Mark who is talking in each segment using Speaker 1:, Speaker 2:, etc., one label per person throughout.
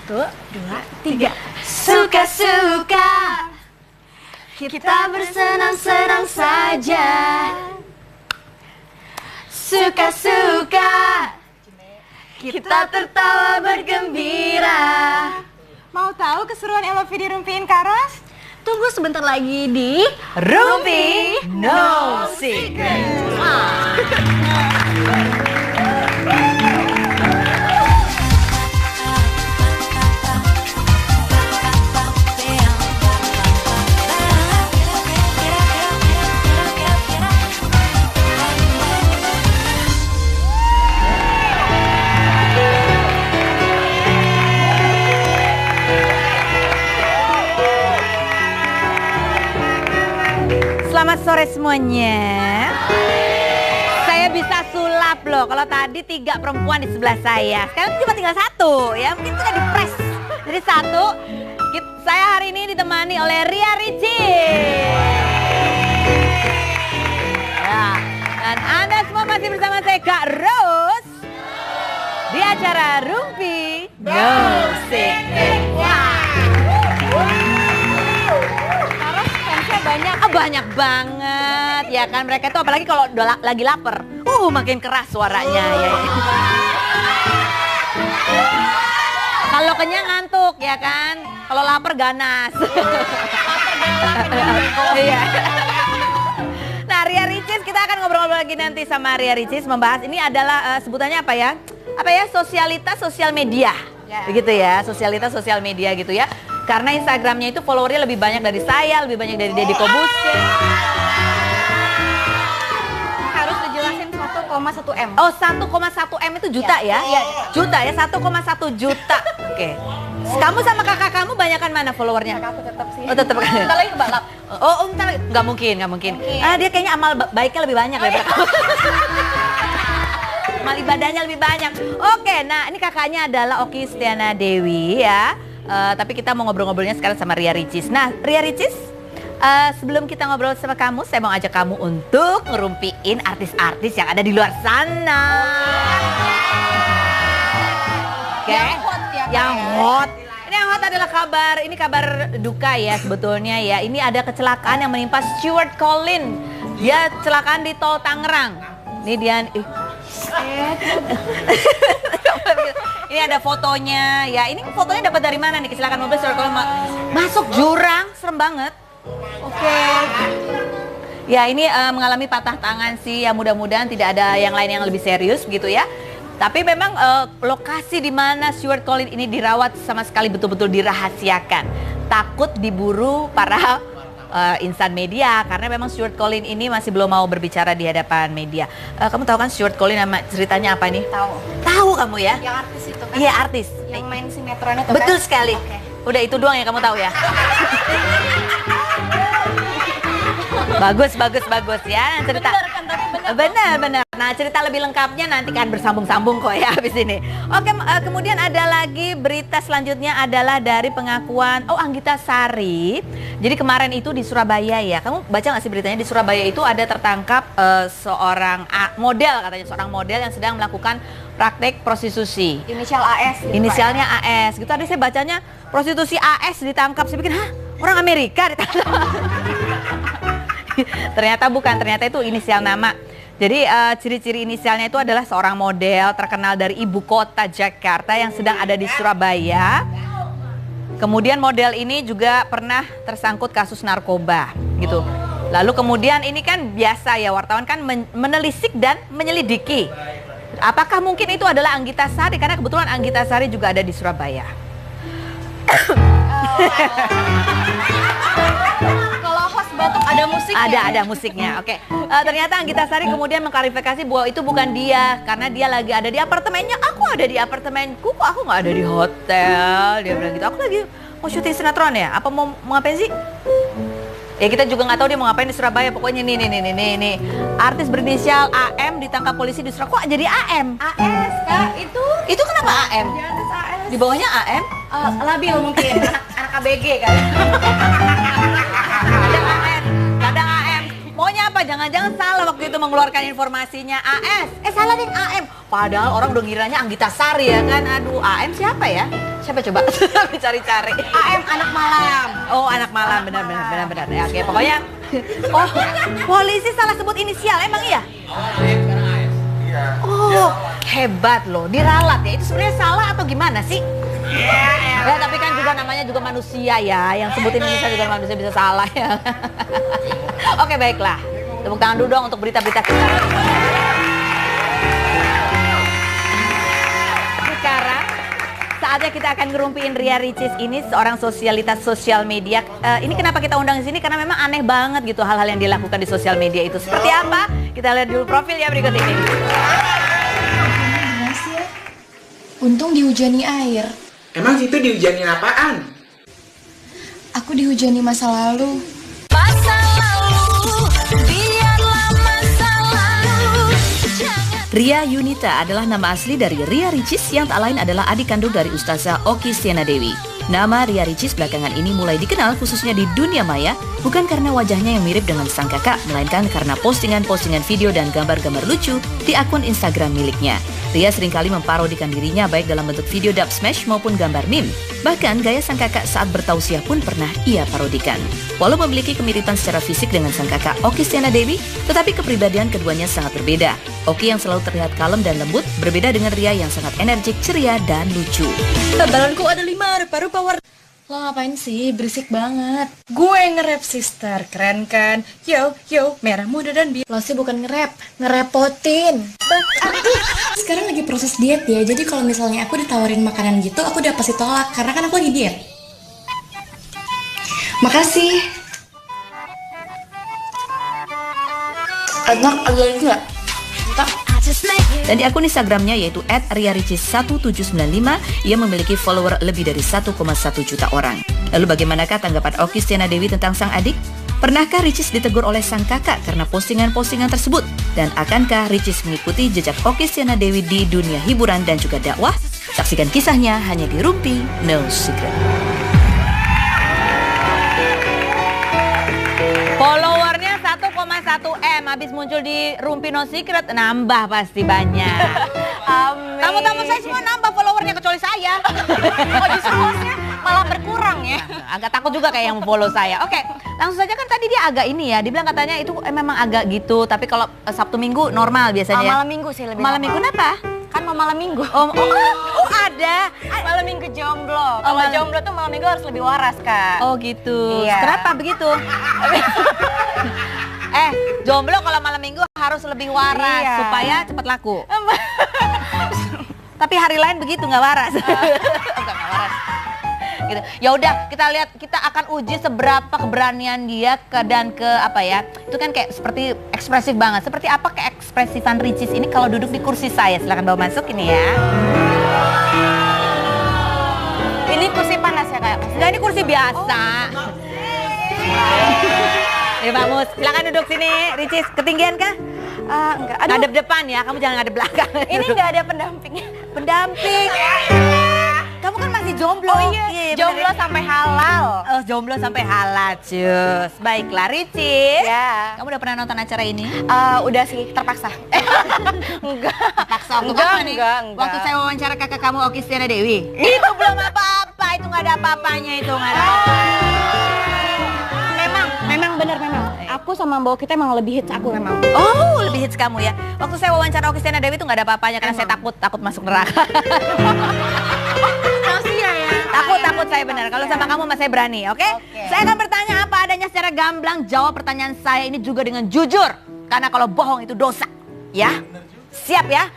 Speaker 1: 1, 2, 3.
Speaker 2: Suka-suka kita bersenang-senang saja. Suka-suka kita tertawa bergembira.
Speaker 1: Mau tahu keseruan LOV di Rumpiin Karas? Tunggu sebentar lagi di
Speaker 2: Rumpi No Secret.
Speaker 3: Selamat sore semuanya. Saya bisa sulap loh. Kalau tadi 3 perempuan di sebelah saya, sekarang cuma tinggal 1 ya. Mungkin sudah dipres. Jadi 1. Saya hari ini ditemani oleh Ria Ricis. Ya. Dan Anda semua masih bersama saya Kak Rose di acara Rumpi No Secret. Banyak banget ya kan, mereka tuh apalagi kalau lagi lapar makin keras suaranya ya. Kalau kenyang ngantuk ya kan, kalau lapar ganas. Iya. Nah, Ria Ricis, kita akan ngobrol-ngobrol lagi nanti sama Ria Ricis, membahas ini adalah sebutannya apa ya sosialitas sosial media begitu ya, sosialitas sosial media gitu ya. Karena Instagramnya itu followernya lebih banyak dari saya, lebih banyak dari Deddy Corbuzier.
Speaker 1: Harus dijelasin 1,1 M.
Speaker 3: Oh, 1,1 M itu juta ya?
Speaker 1: Iya.
Speaker 3: Juta ya, 1,1 juta. Oke. Kamu sama kakak kamu banyakan mana followernya?
Speaker 1: Aku tetap sih.
Speaker 3: Oh, tetap.
Speaker 1: Bentar lagi kebalap.
Speaker 3: Oh, bentar lagi. Nggak mungkin. Dia kayaknya amal baiknya lebih banyak daripada kamu. Amal ibadahnya lebih banyak. Oke, nah ini kakaknya adalah Oki Setiana Dewi ya. Tapi kita mau ngobrol-ngobrolnya sekarang sama Ria Ricis. Nah, Ria Ricis, sebelum kita ngobrol sama kamu, saya mau ajak kamu untuk ngerumpiin artis-artis yang ada di luar sana. Oke? Yang hot. Ini yang hot adalah kabar duka ya sebetulnya ya. Ini ada kecelakaan yang menimpa Stuart Collin. Dia kecelakaan di Tol Tangerang. Ini dia. Ini ada fotonya ya. Ini fotonya dapat dari mana nih, kecelakaan mobil Stuart Collin masuk jurang, serem banget. Oke. Ya, ini mengalami patah tangan sih. Ya mudah-mudahan tidak ada yang lain yang lebih serius gitu ya. Tapi memang lokasi di mana Stuart Collin ini dirawat sama sekali betul-betul dirahasiakan. Takut diburu para insan media karena memang Stuart Collin ini masih belum mau berbicara di hadapan media. Kamu tahu kan Stuart Collin nama ceritanya apa nih? Tahu kamu ya?
Speaker 1: Yang artis itu kan?
Speaker 3: Iya, artis.
Speaker 1: Yang main sinetron itu
Speaker 3: Betul
Speaker 1: kan?
Speaker 3: sekali.
Speaker 1: Okay.
Speaker 3: Udah itu doang yang kamu tahu ya? Bagus ya cerita.
Speaker 1: Bener kan, tapi
Speaker 3: Benar. Nah, cerita lebih lengkapnya nanti kan bersambung-sambung kok ya habis ini. Oke, kemudian ada lagi berita selanjutnya adalah dari pengakuan Anggita Sari. Jadi kemarin itu di Surabaya ya. Kamu baca nggak sih beritanya, di Surabaya itu ada tertangkap seorang model, katanya seorang model yang sedang melakukan praktek prostitusi.
Speaker 1: Inisial AS gitu,
Speaker 3: Inisialnya AS. Gitu tadi saya bacanya prostitusi AS ditangkap. Saya pikir, hah, orang Amerika ditangkap. Ternyata bukan, ternyata itu inisial nama. Jadi ciri-ciri inisialnya itu adalah seorang model terkenal dari ibu kota Jakarta yang sedang ada di Surabaya. Kemudian model ini juga pernah tersangkut kasus narkoba gitu. Lalu kemudian ini kan biasa ya, wartawan kan menelisik dan menyelidiki. Apakah mungkin itu adalah Anggita Sari, karena kebetulan Anggita Sari juga ada di Surabaya.
Speaker 1: Kalau host batuk ada musiknya.
Speaker 3: Ada musiknya. Oke. Ternyata Anggita Sari kemudian mengklarifikasi bahwa itu bukan dia, karena dia lagi ada di apartemennya. Aku ada di apartemenku, kok aku nggak ada di hotel. Dia bilang gitu. Aku lagi mau syuting sinetron ya. Apa mau ngapain sih? Ya kita juga nggak tahu dia mau ngapain di Surabaya. Pokoknya nih. Artis berinisial AM ditangkap polisi di Surabaya. Kok jadi AM?
Speaker 1: AS Kak,
Speaker 3: Itu kenapa AM?
Speaker 1: di atas AS.
Speaker 3: Di bawahnya AM?
Speaker 1: Labil mungkin, anak ABG kan.
Speaker 3: Kadang AM. Pokoknya apa? jangan-jangan salah waktu itu mengeluarkan informasinya AS. Salah nih AM. Padahal orang udah ngiranya Anggita Sari ya kan. Aduh, AM siapa ya? Siapa coba? Cari-cari.
Speaker 1: AM anak malam.
Speaker 3: Oh, anak malam, benar. Ya, oke, pokoknya. Oh, polisi salah sebut inisial, emang iya? Oh, hebat loh, diralat ya. Itu sebenarnya salah atau gimana sih? Ya, tapi kan juga namanya juga manusia ya. Yang sebutin inisial juga manusia bisa salah ya. Oke, baiklah. Tepuk tangan dulu dong untuk berita-berita kita. Sekarang saatnya kita akan ngerumpiin Ria Ricis ini, seorang sosialitas sosial media. Ini kenapa kita undang di sini? Karena memang aneh banget gitu hal-hal yang dilakukan di sosial media itu. Seperti apa? Kita lihat dulu profilnya berikut ini.
Speaker 4: Untung dihujani air.
Speaker 5: Emang situ dihujanin apaan?
Speaker 4: Aku dihujani masa lalu.
Speaker 2: Ria Yunita adalah nama asli dari Ria Ricis yang tak lain adalah adik kandung dari Ustazah Oki Stiana Dewi. Nama Ria Ricis belakangan ini mulai dikenal khususnya di dunia maya bukan karena wajahnya yang mirip dengan sang kakak, melainkan karena postingan-postingan video dan gambar-gambar lucu di akun Instagram miliknya. Ria seringkali memparodikan dirinya baik dalam bentuk video dub smash maupun gambar meme. Bahkan gaya sang kakak saat bertausiah pun pernah ia parodikan. Walau memiliki kemiripan secara fisik dengan sang kakak Oki Stiana Dewi, tetapi kepribadian keduanya sangat berbeda. Oki yang selalu terlihat kalem dan lembut, berbeda dengan Ria yang sangat energik, ceria, dan lucu.
Speaker 4: Balonku ada 5 rupa-rupa warna. Lo ngapain sih? Berisik banget. Gue nge-rap sister, keren kan? Yo, merah muda dan biru. Lo sih bukan nge-rap, ngerepotin. Sekarang lagi proses diet ya, jadi kalau misalnya aku ditawarin makanan gitu, aku udah pasti tolak, karena kan aku lagi diet. Makasih. Enak, ada lagi nggak?
Speaker 2: Dan di akun Instagramnya yaitu @riaricis1795, ia memiliki follower lebih dari 1,1 juta orang. Lalu bagaimanakah tanggapan Oki Stiana Dewi tentang sang adik? Pernahkah Ricis ditegur oleh sang kakak karena postingan-postingan tersebut? Dan akankah Ricis mengikuti jejak Oki Stiana Dewi di dunia hiburan dan juga dakwah? Saksikan kisahnya hanya di Rumpi No Secret.
Speaker 3: Followernya 1,1 M habis muncul di Rumpi No Secret, nambah pasti banyak.
Speaker 1: Amin.
Speaker 3: Tamu-tamu saya semua nambah followernya kecuali saya.
Speaker 1: Oh, justru hostnya malah berkurang ya.
Speaker 3: Agak takut juga kayak yang follow saya. Oke, langsung saja kan tadi dia agak ini ya, dibilang katanya itu memang agak gitu. Tapi kalau Sabtu Minggu normal biasanya.
Speaker 1: Malam Minggu sih lebih.
Speaker 3: Malam Minggu kenapa?
Speaker 1: Kan mau malam Minggu.
Speaker 3: Oh ada.
Speaker 1: Malam Minggu jomblo. Kalau jomblo tuh malam Minggu harus lebih waras, Kak.
Speaker 3: Oh gitu.
Speaker 1: Iya.
Speaker 3: Kenapa begitu? Jomblo kalau malam Minggu harus lebih waras supaya cepat laku. Tapi hari lain begitu nggak waras. Nggak waras. Gitu. Ya udah, kita lihat, kita akan uji seberapa keberanian dia dan ke apa ya? Itu kan kayak seperti ekspresif banget. Seperti apa keekspresifan Ricis ini kalau duduk di kursi saya? Silakan bawa masuk ini ya.
Speaker 1: Ini kursi panas ya, Kak?
Speaker 3: Enggak, ini kursi biasa. Ya Pak Mus, silakan duduk sini. Ricis, ketinggian kah?
Speaker 1: Enggak.
Speaker 3: Ngadep depan ya, kamu jangan ngadep belakang.
Speaker 1: Ini nggak ada pendampingnya.
Speaker 3: Pendamping. Kamu kan masih jomblo.
Speaker 1: Oh iya, jomblo sampai halal.
Speaker 3: Oh, jomblo sampai halal, cus. Baiklah, Ricis.
Speaker 1: Ya.
Speaker 3: Kamu udah pernah nonton acara ini?
Speaker 1: Udah sih, terpaksa.
Speaker 3: Enggak. Terpaksa waktu
Speaker 1: Enggak,
Speaker 3: kapan nih?
Speaker 1: enggak.
Speaker 3: Waktu saya wawancara kakak kamu Oki Stiana Dewi. Itu belum apa-apa, itu nggak ada apa-apanya, itu nggak ada apa-apa.
Speaker 1: Memang bener memang. Aku sama Mbak kita emang lebih hits aku memang.
Speaker 3: Oh, lebih hits kamu ya. Waktu saya wawancara Oki Stiana Dewi itu nggak ada apa-apanya karena saya takut masuk neraka.
Speaker 1: Rahasia ya.
Speaker 3: Takut saya benar. Kalau sama kamu masih berani, oke? Saya akan bertanya apa adanya secara gamblang. Jawab pertanyaan saya ini juga dengan jujur. Karena kalau bohong itu dosa. Ya? Siap ya?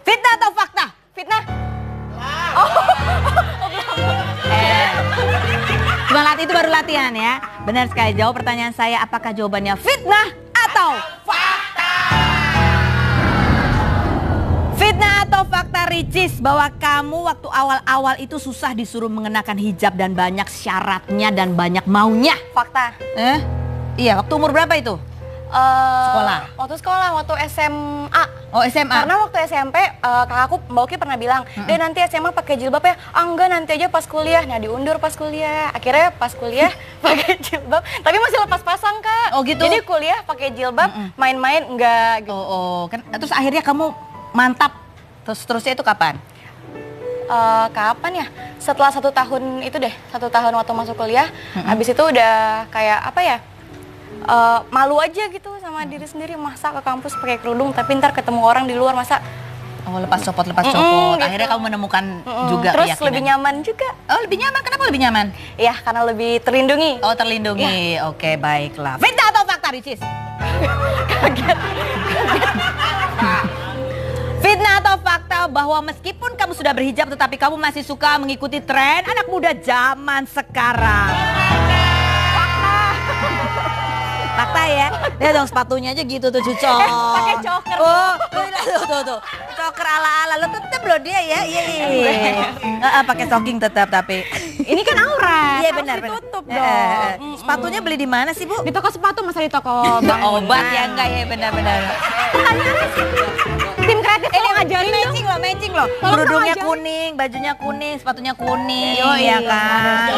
Speaker 3: Fitnah atau fakta?
Speaker 1: Fitnah.
Speaker 3: Cuma latih itu baru latihan ya. Benar sekali, jawab pertanyaan saya, apakah jawabannya fitnah atau fakta? Fitnah atau fakta, Ricis, bahwa kamu waktu awal-awal itu susah disuruh mengenakan hijab dan banyak syaratnya dan banyak maunya?
Speaker 1: Fakta.
Speaker 3: Iya, waktu umur berapa itu? Sekolah?
Speaker 4: Waktu sekolah, waktu SMA.
Speaker 3: Oh, SMA.
Speaker 4: Karena waktu SMP kakakku Mbak Oki pernah bilang, "Deh nanti SMA pakai jilbab ya." "Ah enggak, nanti aja pas kuliah." Nah, diundur pas kuliah. Akhirnya pas kuliah pakai jilbab, tapi masih lepas pasang, Kak.
Speaker 3: Oh, gitu?
Speaker 4: Jadi kuliah pakai jilbab, main-main enggak gitu.
Speaker 3: Kan terus akhirnya kamu mantap. Terusnya itu kapan?
Speaker 4: Kapan ya? Setelah 1 tahun itu deh, 1 tahun waktu masuk kuliah. Habis itu udah kayak apa ya? Malu aja gitu sama diri sendiri, masa ke kampus pakai kerudung tapi ntar ketemu orang di luar, masa
Speaker 3: Oh, lepas copot.
Speaker 4: gitu.
Speaker 3: Akhirnya kamu menemukan juga
Speaker 4: terus
Speaker 3: keyakinan.
Speaker 4: lebih nyaman juga.
Speaker 3: Oh, lebih nyaman. Kenapa lebih nyaman?
Speaker 4: Ya karena lebih terlindungi.
Speaker 3: Oh, terlindungi. Oke, baiklah. Fitnah atau fakta, Ricis? Fitnah atau fakta bahwa meskipun kamu sudah berhijab tetapi kamu masih suka mengikuti tren anak muda zaman sekarang? Fakta ya. Lihat dong sepatunya aja gitu tuh, cucok.
Speaker 4: Pakai choker.
Speaker 3: Oh, tuh. Choker ala-ala lo tetep loh dia ya. Iya. Pakai stocking tetap tapi.
Speaker 4: Ini kan aurat.
Speaker 3: Iya
Speaker 4: harus
Speaker 3: benar.
Speaker 4: ditutup dong.
Speaker 3: Sepatunya beli di mana sih, Bu?
Speaker 4: Di toko sepatu, masa di toko
Speaker 3: Obat ya enggak ya, benar-benar.
Speaker 4: Tim kreatif
Speaker 3: Ini
Speaker 4: ngajarin dong.
Speaker 3: matching loh.
Speaker 4: Tolong
Speaker 3: Kerudungnya
Speaker 4: dong,
Speaker 3: kuning, bajunya kuning, sepatunya kuning,
Speaker 4: Oh,
Speaker 3: ya
Speaker 4: iya.
Speaker 3: kan?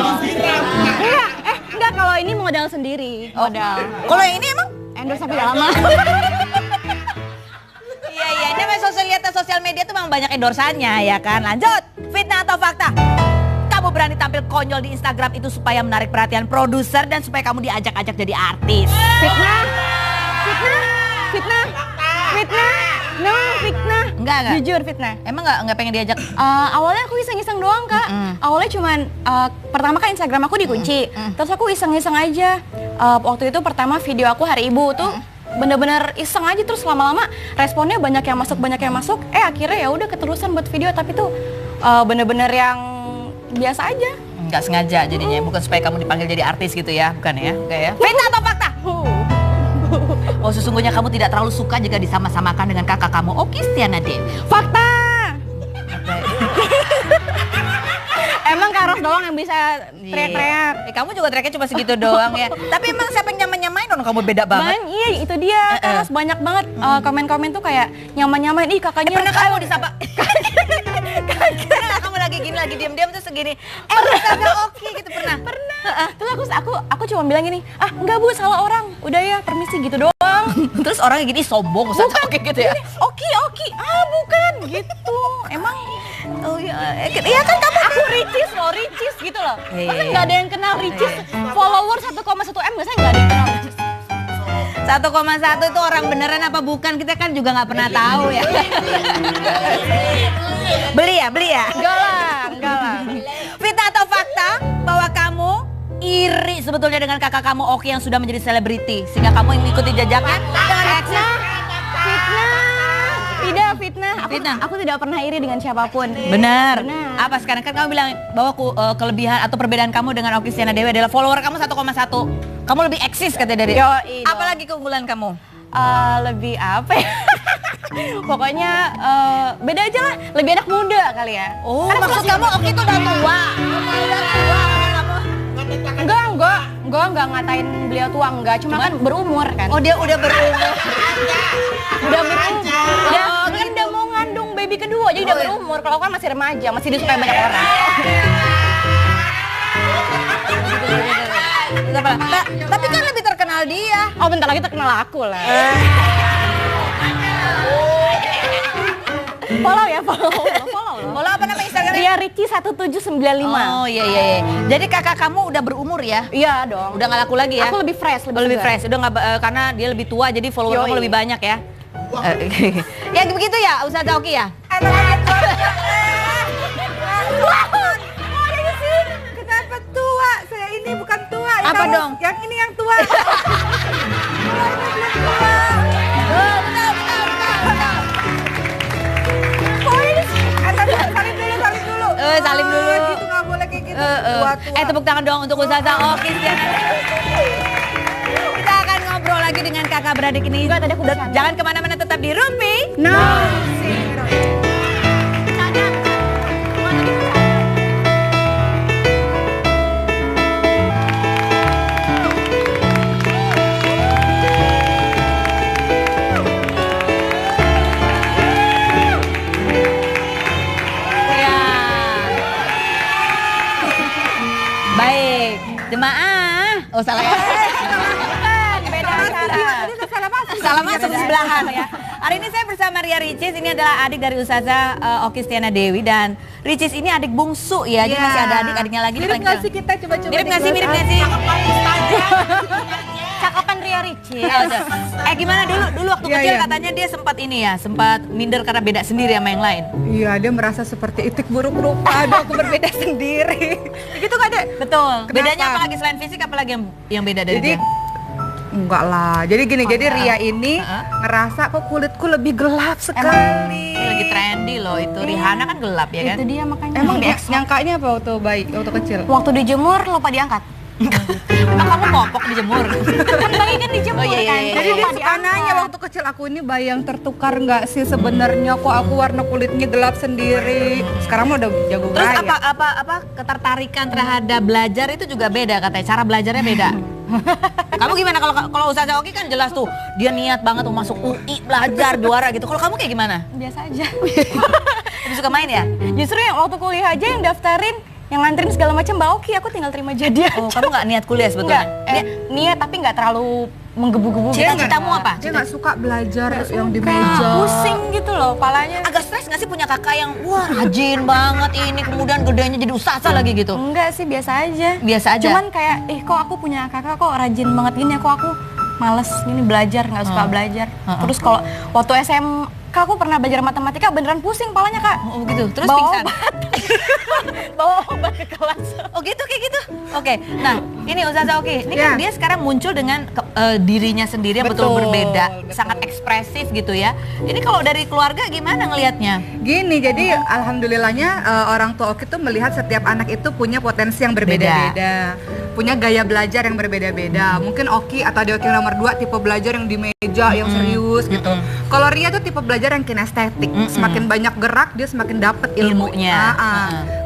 Speaker 4: Iya, enggak, kalau ini modal sendiri. Modal.
Speaker 3: Kalau yang ini emang?
Speaker 4: Endorse tapi udah lama.
Speaker 3: Iya, ini memang sosial media tuh memang banyak endorsannya ya kan. Lanjut, fitnah atau fakta? Kamu berani tampil konyol di Instagram itu supaya menarik perhatian produser dan supaya kamu diajak-ajak jadi artis.
Speaker 4: Fitnah. No, fitnah.
Speaker 3: Enggak.
Speaker 4: Jujur fitnah.
Speaker 3: Emang nggak pengen diajak?
Speaker 4: Awalnya aku iseng-iseng doang, Kak. Awalnya cuman pertama kan Instagram aku dikunci. Terus aku iseng-iseng aja. Waktu itu pertama video aku Hari Ibu tuh bener-bener iseng aja, terus lama-lama responnya banyak yang masuk. Akhirnya ya udah keterusan buat video, tapi tuh bener-bener yang biasa aja.
Speaker 3: Nggak sengaja jadinya, bukan supaya kamu dipanggil jadi artis gitu ya, bukan ya? Enggak ya? Fitnah atau fakta? Oh, sesungguhnya kamu tidak terlalu suka jika disama-samakan dengan kakak kamu, Oki Stiana Dewi.
Speaker 4: Fakta. Emang Karos doang yang bisa teriak-teriak.
Speaker 3: Kamu juga teriaknya cuma segitu doang ya. Tapi emang siapa yang nyamain orang kamu beda banget.
Speaker 4: Iya, itu dia. Karos banyak banget komen-komen tuh kayak nyaman-nyamain. Ih, kakaknya.
Speaker 3: Pernah kamu disapa? Pernah kamu lagi gini, lagi diam-diam terus segini. Kakak Oki gitu pernah?
Speaker 4: Terus aku cuma bilang gini, "Ah, enggak Bu, salah orang. Udah ya, permisi," gitu doang.
Speaker 3: Terus orangnya gini sombong Ustaz Oki gitu ya.
Speaker 4: Oki. Bukan gitu. Emang
Speaker 3: Oh iya kan kamu
Speaker 4: aku Ricis gitu loh.
Speaker 3: Iya.
Speaker 4: Masa nggak ada yang kenal Ricis? Follower 1,1 M, biasanya nggak ada yang kenal Ricis.
Speaker 3: 1,1 itu orang beneran apa bukan? Kita kan juga nggak pernah tahu ya. Beli ya?
Speaker 4: Enggak lah.
Speaker 3: Fitnah atau fakta bahwa kamu iri sebetulnya dengan kakak kamu Oki yang sudah menjadi selebriti sehingga kamu mengikuti jejaknya dengan eksis?
Speaker 4: Fitnah. Aku tidak pernah iri dengan siapapun.
Speaker 3: Benar.
Speaker 4: Benar.
Speaker 3: Apa sekarang kan kamu bilang bahwa kelebihan atau perbedaan kamu dengan Oki Stiana Dewi adalah follower kamu 1,1. Kamu lebih eksis katanya dari.
Speaker 4: Yoi dong.
Speaker 3: Apalagi keunggulan kamu?
Speaker 4: Lebih apa ya? Pokoknya beda aja lah, lebih anak muda kali ya.
Speaker 3: Oh,
Speaker 4: Karena
Speaker 3: maksud kamu Oki itu udah tua.
Speaker 4: Enggak ngatain beliau tua, enggak, cuma kan berumur kan.
Speaker 3: Oh, dia udah berumur.
Speaker 4: Udah berumur. Kan udah mau ngandung baby kedua, jadi udah berumur. Kalau aku kan masih remaja, masih disukai banyak orang.
Speaker 3: Tapi kan lebih terkenal dia.
Speaker 4: Oh, bentar lagi terkenal aku lah. Follow ya, follow.
Speaker 3: Follow apa nama Instagramnya?
Speaker 4: Ria Rici 1795.
Speaker 3: Oh iya. Jadi kakak kamu udah berumur ya?
Speaker 4: Iya dong.
Speaker 3: Udah nggak laku lagi ya?
Speaker 4: Aku lebih fresh,
Speaker 3: lebih
Speaker 4: segar.
Speaker 3: fresh. Udah nggak karena dia lebih tua jadi follower kamu
Speaker 4: Yoi.
Speaker 3: lebih banyak ya. Ya begitu ya Ustaz Oki ya?
Speaker 1: Kenapa tua? Saya ini bukan tua.
Speaker 3: Apa dong?
Speaker 1: Yang ini yang tua.
Speaker 3: Salim dulu.
Speaker 1: Gitu nggak boleh kayak gitu. Tua-tua.
Speaker 3: Tepuk tangan dong untuk Ustazah Oki Stiana. Kita akan ngobrol lagi dengan kakak beradik ini.
Speaker 4: Enggak, tadi aku bercanda.
Speaker 3: Jangan kemana-mana, tetap di Rumpi.
Speaker 1: No.
Speaker 3: Jemaah. Oh salah ya. Bukan, beda acara. Salah masuk sebelahan ya. Hari ini saya bersama Ria Ricis, ini adalah adik dari Ustazah Oki Stiana Dewi, dan Ricis ini adik bungsu ya, jadi masih ada adik-adiknya lagi.
Speaker 1: Mirip nggak sih kita coba-coba?
Speaker 3: Mirip nggak sih?
Speaker 1: Cakapan Ria Ricis.
Speaker 3: Gimana dulu waktu kecil katanya dia sempat ini ya, sempat minder karena beda sendiri sama yang lain.
Speaker 1: Iya, dia merasa seperti itik buruk rupa, aduh aku berbeda sendiri. Begitu nggak, Dek?
Speaker 3: Betul.
Speaker 1: Kenapa?
Speaker 3: Bedanya apalagi selain fisik, apalagi yang beda dari dia?
Speaker 1: Enggak lah, jadi gini, jadi Ria ini ngerasa kok kulitku lebih gelap sekali.
Speaker 3: Ini lagi trendy loh itu, Rihanna kan gelap ya kan?
Speaker 1: Itu dia makanya. Emang nyangkanya apa waktu kecil?
Speaker 4: Waktu dijemur lupa diangkat.
Speaker 3: Emang kamu popok dijemur?
Speaker 4: Kan bayi kan dijemur
Speaker 3: Oh, iya,
Speaker 4: kan.
Speaker 3: iya.
Speaker 1: Jadi dia suka nanya waktu kecil, aku ini bayi yang tertukar nggak sih sebenarnya, kok aku warna kulitnya gelap sendiri. Sekarang mah udah jago
Speaker 3: Terus
Speaker 1: gaya.
Speaker 3: apa ketertarikan terhadap belajar itu juga beda katanya, cara belajarnya beda. Kamu gimana kalau Ustazah Oki kan jelas tuh dia niat banget mau masuk UI belajar juara gitu. Kalau kamu kayak gimana?
Speaker 4: Biasa aja.
Speaker 3: Lebih suka main ya?
Speaker 4: Justru yang waktu kuliah aja yang daftarin, yang nganterin segala macam Mbak Oki, aku tinggal terima jadi aja.
Speaker 3: Oh, kamu nggak niat kuliah sebetulnya?
Speaker 4: Enggak, niat tapi nggak terlalu menggebu-gebu.
Speaker 3: Cita-citamu apa?
Speaker 1: Dia nggak suka belajar yang di meja.
Speaker 4: Pusing gitu loh palanya.
Speaker 3: Agak stres nggak sih punya kakak yang wah rajin banget ini, kemudian gedenya jadi ustazah lagi gitu?
Speaker 4: Enggak sih, biasa aja.
Speaker 3: Biasa aja?
Speaker 4: Cuman kayak, kok aku punya kakak kok rajin banget gini, kok aku males gini belajar, nggak suka belajar. Terus kalau waktu SMK aku pernah belajar matematika, beneran pusing palanya Kak.
Speaker 3: Oh gitu, terus
Speaker 4: Bawa
Speaker 3: pingsan?
Speaker 4: obat. Bawa obat ke kelas.
Speaker 3: Oh gitu, kayak gitu? Oke, nah ini Ustazah Oki, ini kan dia sekarang muncul dengan dirinya sendiri yang betul berbeda, sangat ekspresif gitu ya. Ini kalau dari keluarga gimana ngelihatnya?
Speaker 1: Gini, jadi alhamdulillahnya orang tua Oki tuh melihat setiap anak itu punya potensi yang berbeda-beda, punya gaya belajar yang berbeda-beda. Mungkin Oki atau Oki nomor 2 tipe belajar yang di meja, yang serius gitu. Kalau Ria tuh tipe belajar yang kinestetik, semakin banyak gerak dia semakin dapet ilmunya.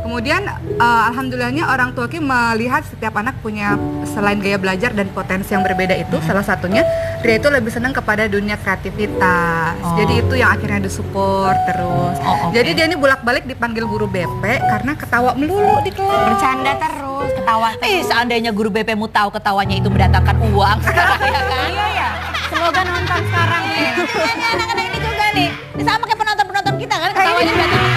Speaker 1: Kemudian alhamdulillahnya orang tua Oki melihat setiap anak punya selain gaya belajar dan potensi yang berbeda itu, salah satunya Ria itu lebih senang kepada dunia kreativitas. Jadi itu yang akhirnya disupport terus. Jadi dia ini bolak-balik dipanggil guru BP karena ketawa melulu di kelas.
Speaker 4: Bercanda terus, ketawa terus.
Speaker 3: Seandainya guru BP-mu tahu ketawanya itu mendatangkan uang sekarang ya kan?
Speaker 4: Iya ya. Semoga nonton sekarang nih.
Speaker 3: Anak-anak ini juga nih, sama kayak penonton-penonton kita kan ketawanya mendatangkan.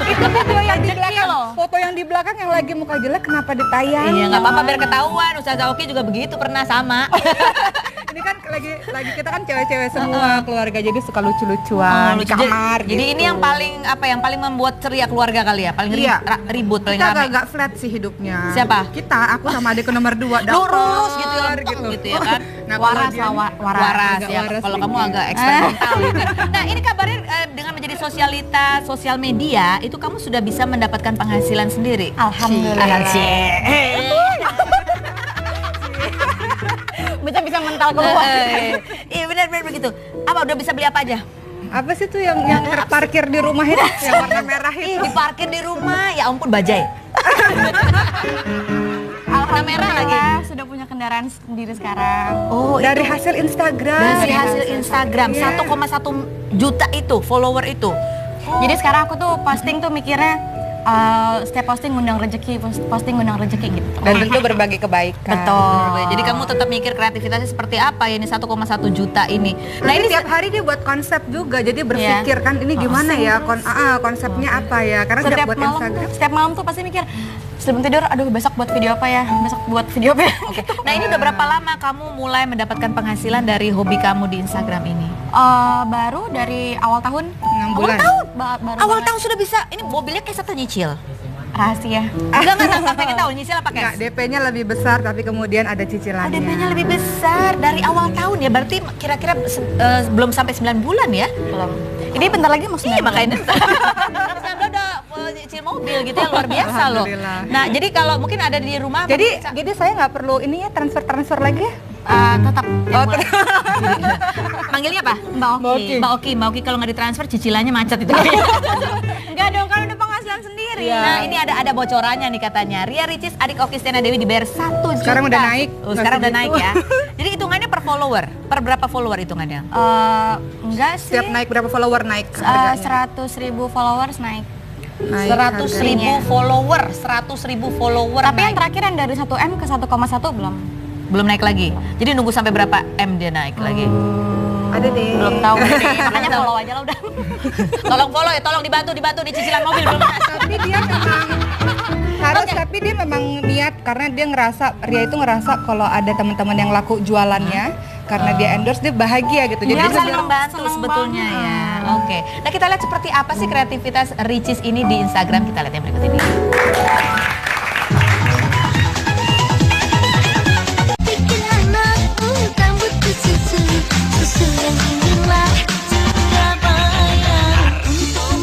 Speaker 1: Itu video yang di belakang, foto yang di belakang yang lagi muka jelek kenapa ditayang?
Speaker 3: Iya, nggak apa-apa biar ketahuan. Ustazah Oki juga begitu, pernah sama.
Speaker 1: Ini kan lagi kita kan cewek-cewek semua keluarga, jadi suka lucu-lucuan di kamar.
Speaker 3: Jadi ini yang paling yang paling membuat ceria keluarga kali ya, paling ribut, paling
Speaker 1: kita
Speaker 3: ramai.
Speaker 1: agak flat sih hidupnya.
Speaker 3: Siapa?
Speaker 1: Kita, aku sama adikku nomor 2
Speaker 3: Lurus gitu ya, gitu ya kan.
Speaker 1: Nah,
Speaker 3: Waras
Speaker 1: waras
Speaker 3: ya. Kalau kamu agak eksperimental gitu. Nah, ini kabarnya dengan menjadi sosial media itu kamu sudah bisa mendapatkan penghasilan sendiri.
Speaker 4: Alhamdulillah. Bisa mental keluar.
Speaker 3: Iya benar-benar begitu. Apa udah bisa beli apa aja?
Speaker 1: Apa sih tuh yang terparkir di rumah itu yang warna merah itu?
Speaker 3: Diparkir di rumah, ya ampun bajai. Warna merah lagi.
Speaker 4: Sudah punya kendaraan sendiri sekarang.
Speaker 3: Oh,
Speaker 1: Dari hasil Instagram.
Speaker 3: dari hasil Instagram 1,1 juta itu follower itu.
Speaker 4: Jadi sekarang aku tuh posting tuh mikirnya setiap posting ngundang rezeki, posting ngundang rezeki gitu.
Speaker 1: Dan tentu berbagi kebaikan.
Speaker 4: Betul.
Speaker 3: Jadi kamu tetap mikir kreativitasnya seperti apa ya ini 1,1 juta ini.
Speaker 1: Nah ini tiap hari dia buat konsep juga, jadi berpikir kan ini gimana ya konsepnya apa ya, karena setiap buat Instagram.
Speaker 4: Setiap malam tuh pasti mikir sebelum tidur, aduh besok buat video apa ya, besok buat video apa ya.
Speaker 3: Oke. Nah ini udah berapa lama kamu mulai mendapatkan penghasilan dari hobi kamu di Instagram ini?
Speaker 4: Baru dari awal tahun.
Speaker 1: 6 bulan.
Speaker 4: Baru
Speaker 3: Awal
Speaker 4: banget.
Speaker 3: tahun sudah bisa. Ini mobilnya kayak satu nyicil.
Speaker 4: Rahasia.
Speaker 3: Enggak pengen tahu nyicil apa
Speaker 1: Enggak,
Speaker 3: cash?
Speaker 1: DP-nya lebih besar tapi kemudian ada cicilannya.
Speaker 3: DP-nya lebih besar dari awal tahun ya. Berarti kira-kira belum sampai 9 bulan ya?
Speaker 4: Belum. Ini bentar lagi mau
Speaker 3: Iya makanya sekarang udah nyicil mobil gitu ya, luar biasa loh.
Speaker 1: Alhamdulillah.
Speaker 3: Nah jadi kalau mungkin ada di rumah
Speaker 1: Jadi saya nggak perlu ini ya transfer lagi ya?
Speaker 4: tetap.
Speaker 3: manggilnya apa?
Speaker 4: Mbak Oki.
Speaker 3: Mbak Oki kalau nggak ditransfer cicilannya macet itu.
Speaker 4: Enggak dong, kan udah penghasilan sendiri.
Speaker 3: Nah ini ada bocorannya nih katanya. Ria Ricis adik Oki Stiana Dewi dibayar 1 juta.
Speaker 1: Sekarang udah naik.
Speaker 3: Oh, sekarang udah naik ya. Jadi hitungannya per follower. Per berapa follower hitungannya?
Speaker 4: Enggak sih.
Speaker 1: Setiap naik berapa follower naik harganya?
Speaker 4: 100.000 followers naik.
Speaker 1: naik
Speaker 3: 100.000 follower, 100.000 follower.
Speaker 4: Tapi yang
Speaker 3: naik.
Speaker 4: terakhir yang dari 1 M ke 1,1
Speaker 3: belum naik lagi. Jadi nunggu sampai berapa M dia naik lagi?
Speaker 1: Ada deh.
Speaker 4: belum tahu deh. Makanya follow aja lah udah.
Speaker 3: Tolong follow ya, tolong dibantu di cicilan mobil belum lunas.
Speaker 1: Tapi dia memang harus, tapi dia memang niat karena dia ngerasa, Ria itu ngerasa kalau ada teman-teman yang laku jualannya karena dia endorse, dia bahagia gitu. Jadi
Speaker 3: Jadi
Speaker 1: dia
Speaker 3: saling
Speaker 1: bener-
Speaker 3: membantu sebetulnya ya. Oke. Nah kita lihat seperti apa sih kreativitas Ricis ini di Instagram. Kita lihat yang berikut ini.
Speaker 6: Bikin anakku tak butuh susu, susu yang inilah tidak bayar untuk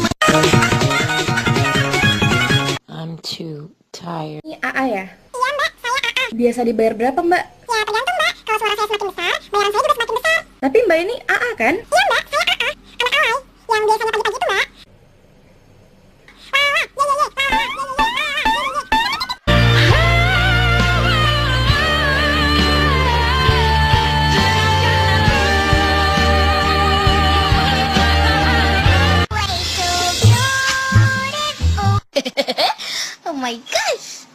Speaker 7: I'm too tired.
Speaker 4: Ini AA ya? Iya mbak, saya AA. Biasa dibayar berapa mbak?
Speaker 6: Ya tergantung mbak, kalau suara saya semakin besar, bayaran saya juga semakin besar.
Speaker 4: Tapi mbak ini AA kan?
Speaker 6: Iya mbak, saya AA, anak alay, yang biasanya pagi-pagi itu mbak. Oh my gosh.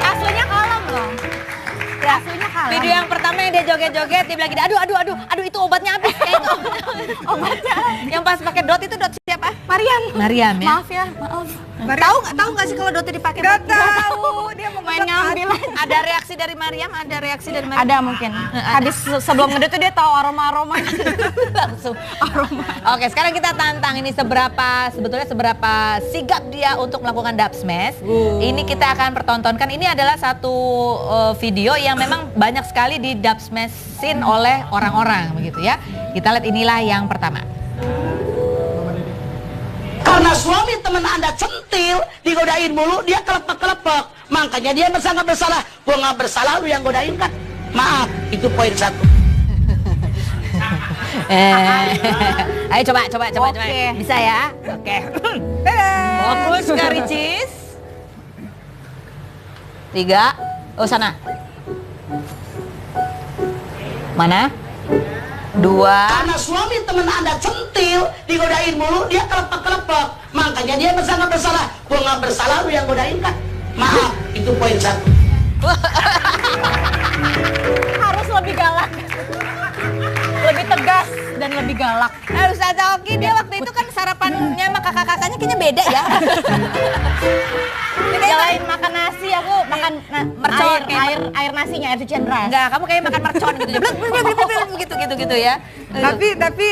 Speaker 4: Aslinya kalem loh.
Speaker 3: Ya,
Speaker 4: Aslinya kalem.
Speaker 3: video yang pertama yang dia joget-joget, dia bilang gini, aduh itu obatnya habis. Obatnya. Yang pas pakai dot itu dot siapa?
Speaker 4: Mariam.
Speaker 3: Mariam ya.
Speaker 4: Maaf ya, maaf.
Speaker 3: Tahu nggak sih kalau dotnya dipakai?
Speaker 1: Gak tahu, dia mau
Speaker 4: Main ngambil.
Speaker 3: Ada reaksi dari Mariam? Ada reaksi dari Mariam?
Speaker 4: Ada mungkin. Habis sebelum ngedut tuh dia tahu aroma-aroma.
Speaker 3: Langsung aroma. Oke, sekarang kita tantang ini sebetulnya seberapa sigap dia untuk melakukan dub smash. Ini kita akan pertontonkan. Ini adalah satu video yang memang banyak sekali di dub smashin oleh orang-orang begitu ya. Kita lihat inilah yang pertama.
Speaker 8: Karena suami teman Anda centil, digodain mulu, dia kelepek-kelepek. Makanya dia merasa nggak bersalah. Gua nggak bersalah, lu yang godain kan? Maaf, itu poin 1.
Speaker 3: Ayo coba. Bisa ya? Oke. Fokus ke Ricis. 3. Oh sana. Mana? 2.
Speaker 8: Karena suami teman Anda centil, digodain mulu, dia kelepek-kelepek. Makanya dia merasa nggak bersalah. Gua nggak bersalah, lu yang godain kan? Maaf, itu poin 1.
Speaker 4: Harus lebih galak. Lebih tegas dan lebih galak.
Speaker 3: Ustazah Oki dia waktu itu kan sarapannya sama kakak-kakaknya kayaknya beda ya.
Speaker 4: Selain makan nasi, aku makan
Speaker 3: mercon,
Speaker 4: air nasinya, air cucian beras.
Speaker 3: Enggak, kamu kayak makan mercon gitu gitu ya.
Speaker 1: Tapi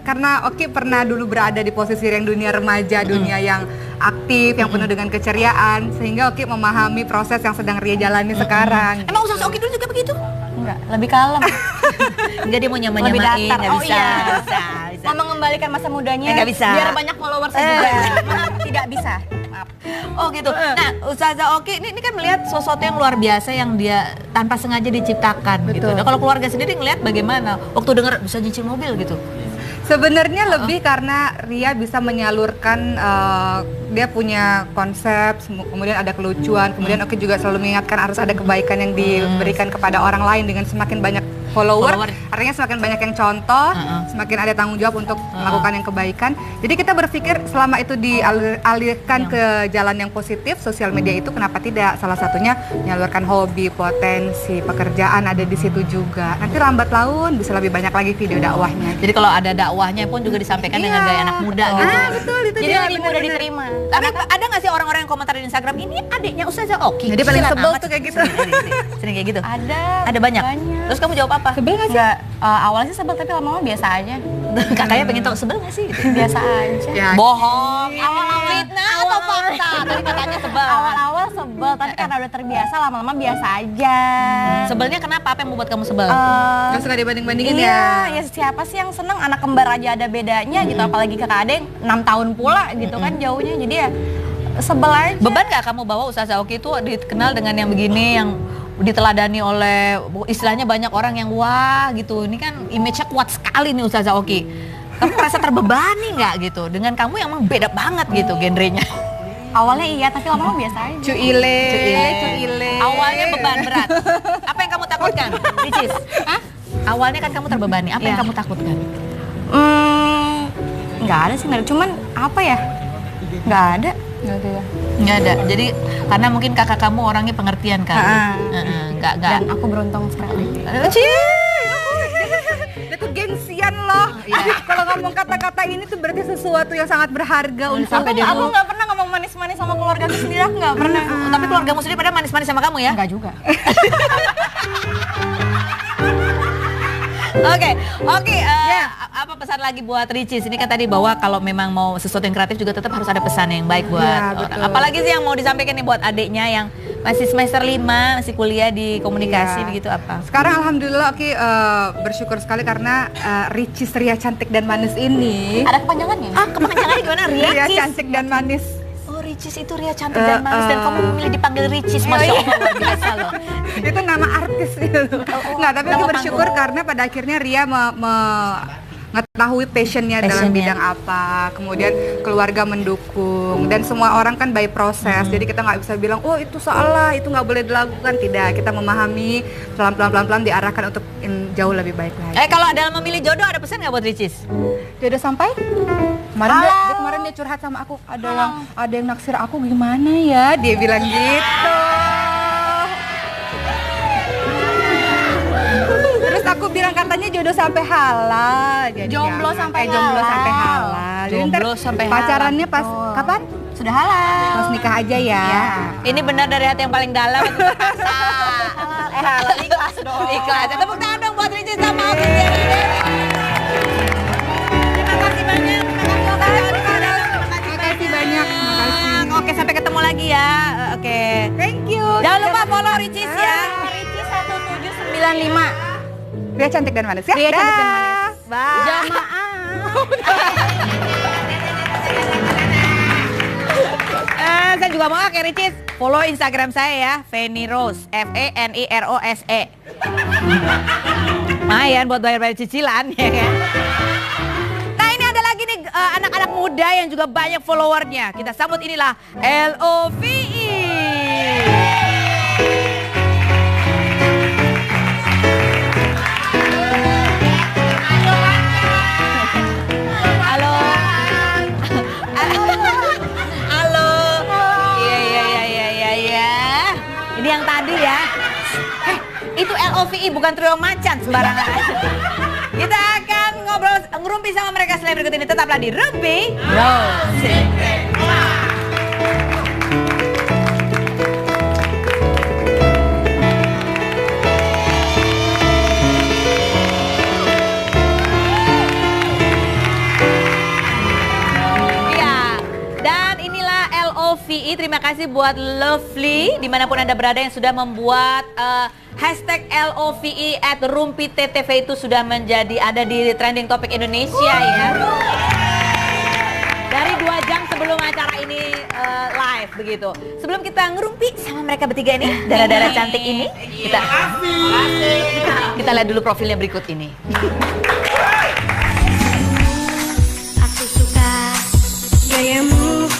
Speaker 1: karena Oki pernah dulu berada di posisi yang dunia remaja, dunia yang aktif, yang penuh dengan keceriaan, sehingga Oki memahami proses yang sedang Ria jalani sekarang.
Speaker 3: Emang Ustazah Oki dulu juga begitu?
Speaker 4: Enggak, lebih kalem.
Speaker 3: Enggak, dia mau
Speaker 4: Lebih
Speaker 3: nyamain,
Speaker 4: datar.
Speaker 3: nggak
Speaker 4: Oh
Speaker 3: bisa.
Speaker 4: iya.
Speaker 3: Bisa.
Speaker 4: Mau mengembalikan masa mudanya.
Speaker 3: Nggak bisa.
Speaker 4: Biar banyak followers juga. Maaf, tidak bisa. Maaf.
Speaker 3: Oh gitu. Nah, Ustazah Oki ini kan melihat sesuatu yang luar biasa yang dia tanpa sengaja diciptakan gitu. Nah, kalau keluarga sendiri ngelihat bagaimana? Waktu dengar bisa nyicil mobil gitu.
Speaker 1: Sebenarnya lebih karena Ria bisa menyalurkan, dia punya konsep, kemudian ada kelucuan, kemudian Oki juga selalu mengingatkan harus ada kebaikan yang diberikan kepada orang lain dengan semakin banyak follower. Artinya semakin banyak yang contoh, semakin ada tanggung jawab untuk melakukan yang kebaikan. Jadi kita berpikir selama itu dialirkan ke jalan yang positif, sosial media itu kenapa tidak? Salah satunya menyalurkan hobi, potensi, pekerjaan ada di situ juga. Nanti lambat laun bisa lebih banyak lagi video dakwahnya.
Speaker 3: Jadi kalau ada dakwahnya pun juga disampaikan dengan gaya anak muda gitu.
Speaker 1: Betul itu
Speaker 4: Jadi
Speaker 1: dia.
Speaker 4: lebih mudah diterima.
Speaker 3: Tapi ada nggak sih orang-orang yang komentar di Instagram ini adiknya Ustazah Oki?
Speaker 1: Jadi paling
Speaker 3: Kesian
Speaker 1: sebel
Speaker 3: amat.
Speaker 1: tuh kayak gitu.
Speaker 3: Sering kayak gitu.
Speaker 4: Ada
Speaker 3: Banyak. Terus kamu jawab apa?
Speaker 4: Sebel nggak sih? Nggak, awalnya sih sebel tapi lama-lama biasa aja.
Speaker 3: Kakaknya pengen tahu sebel nggak sih? Gitu.
Speaker 4: Biasa aja.
Speaker 1: Ya,
Speaker 3: Bohong. Awal-awal fitnah atau fakta? Tadi katanya sebel.
Speaker 4: Awal-awal sebel tapi karena udah terbiasa lama-lama biasa aja.
Speaker 3: Sebelnya kenapa? Apa yang membuat kamu sebel?
Speaker 1: nggak suka dibanding-bandingin
Speaker 4: Iya, ya siapa sih yang seneng anak kembar aja ada bedanya gitu, apalagi kakak adek 6 tahun pula gitu kan jauhnya, jadi ya sebel aja.
Speaker 3: Beban nggak kamu bawa Ustazah Oki itu dikenal dengan yang begini, yang diteladani oleh istilahnya banyak orang yang wah gitu, ini kan image-nya kuat sekali nih Ustazah Oki. Kamu merasa terbebani nggak gitu dengan kamu yang emang beda banget gitu genrenya?
Speaker 4: Awalnya iya, tapi lama-lama biasa aja.
Speaker 1: Cuile.
Speaker 3: Awalnya beban berat. Apa yang kamu takutkan? Ricis? Awalnya kan kamu terbebani, apa yang
Speaker 4: Iya.
Speaker 3: kamu takutkan?
Speaker 4: Nggak ada sih, cuman apa ya? Nggak ada.
Speaker 3: Nggak ada. Jadi karena mungkin kakak kamu orangnya pengertian kan? Nggak.
Speaker 4: Dan aku beruntung sekali.
Speaker 1: Dia tuh gengsian loh. Kalau ngomong kata-kata ini tuh berarti sesuatu yang sangat berharga untuk
Speaker 3: sampai dia
Speaker 4: Aku nggak pernah ngomong manis-manis sama keluarga aku sendiri, aku nggak pernah.
Speaker 3: Tapi keluargamu sendiri pada manis-manis sama kamu ya?
Speaker 4: Nggak juga.
Speaker 3: Oke, apa pesan lagi buat Ricis? Ini kan tadi bahwa kalau memang mau sesuatu yang kreatif juga tetap harus ada pesan yang baik buat
Speaker 1: Ya,
Speaker 3: orang.
Speaker 1: betul.
Speaker 3: Apalagi sih yang mau disampaikan nih buat adiknya yang masih semester 5, masih kuliah di komunikasi
Speaker 1: Iya.
Speaker 3: begitu apa?
Speaker 1: Sekarang alhamdulillah Oki bersyukur sekali karena Ricis Ria cantik dan manis ini.
Speaker 4: Ada kepanjangannya?
Speaker 3: Kepanjangannya gimana?
Speaker 1: Ria cantik dan manis.
Speaker 3: Oh, Ricis itu Ria cantik dan manis dan kamu memilih dipanggil Ricis, Masya Allah, luar biasa loh.
Speaker 1: Itu nama artis gitu. Nggak, tapi aku bersyukur karena pada akhirnya Ria mengetahui passionnya dalam
Speaker 3: Passionnya.
Speaker 1: bidang apa, kemudian keluarga mendukung dan semua orang kan by proses. Jadi kita nggak bisa bilang oh itu salah, itu nggak boleh dilakukan. Tidak, kita memahami pelan-pelan diarahkan untuk jauh lebih baik lagi.
Speaker 3: Kalau dalam memilih jodoh ada pesan nggak buat Ricis?
Speaker 1: Dia udah sampai? Kemarin dia curhat sama aku, ada yang naksir aku gimana ya? Dia bilang gitu. Terus aku bilang katanya jodoh sampai halal. Jadi
Speaker 4: Jomblo
Speaker 1: jangan.
Speaker 4: sampai
Speaker 1: jomblo
Speaker 4: halal.
Speaker 1: sampai halal. Jadi ntar
Speaker 3: Jomblo sampai halal.
Speaker 1: pacarannya pas kapan?
Speaker 4: Sudah halal.
Speaker 1: Pas nikah aja ya.
Speaker 3: Ini benar dari hati yang paling dalam atau terpaksa?
Speaker 4: Halal, ikhlas dong.
Speaker 3: Ikhlas. Tepuk tangan dong buat Ricis sama Oki Stiana Dewi. Terima kasih banyak.
Speaker 1: Terima kasih banyak. Terima kasih.
Speaker 3: Oke, sampai ketemu lagi ya. Oke.
Speaker 1: Thank you.
Speaker 3: Jangan lupa follow Ricis ya.
Speaker 4: Ricis 1795.
Speaker 1: Ria cantik dan manis ya.
Speaker 4: Ria cantik dan
Speaker 1: Dah.
Speaker 4: manis.
Speaker 3: Bye.
Speaker 4: Jamaah.
Speaker 3: Saya juga mau kayak Ricis. Follow Instagram saya ya, Feni Rose, FENIROSE. Lumayan buat bayar-bayar cicilan ya kan. Nah ini ada lagi nih anak-anak muda yang juga banyak followernya. Kita sambut inilah LOVE. Halo. Halo. Iya. Ini yang tadi ya. Itu LOVE bukan trio macan sembarangan. Kita akan ngobrol ngerumpi sama mereka selain berikut ini. Tetaplah di Rumpi Rose. LOVE, terima kasih buat Lovely dimanapun Anda berada yang sudah membuat hashtag LOVE @RumpiTTV itu sudah menjadi ada di trending topik Indonesia ya. Dari 2 jam sebelum acara ini live begitu. Sebelum kita ngerumpi sama mereka bertiga ini, darah-darah cantik ini, kita lihat dulu profilnya berikut ini.
Speaker 6: Aku suka gayamu.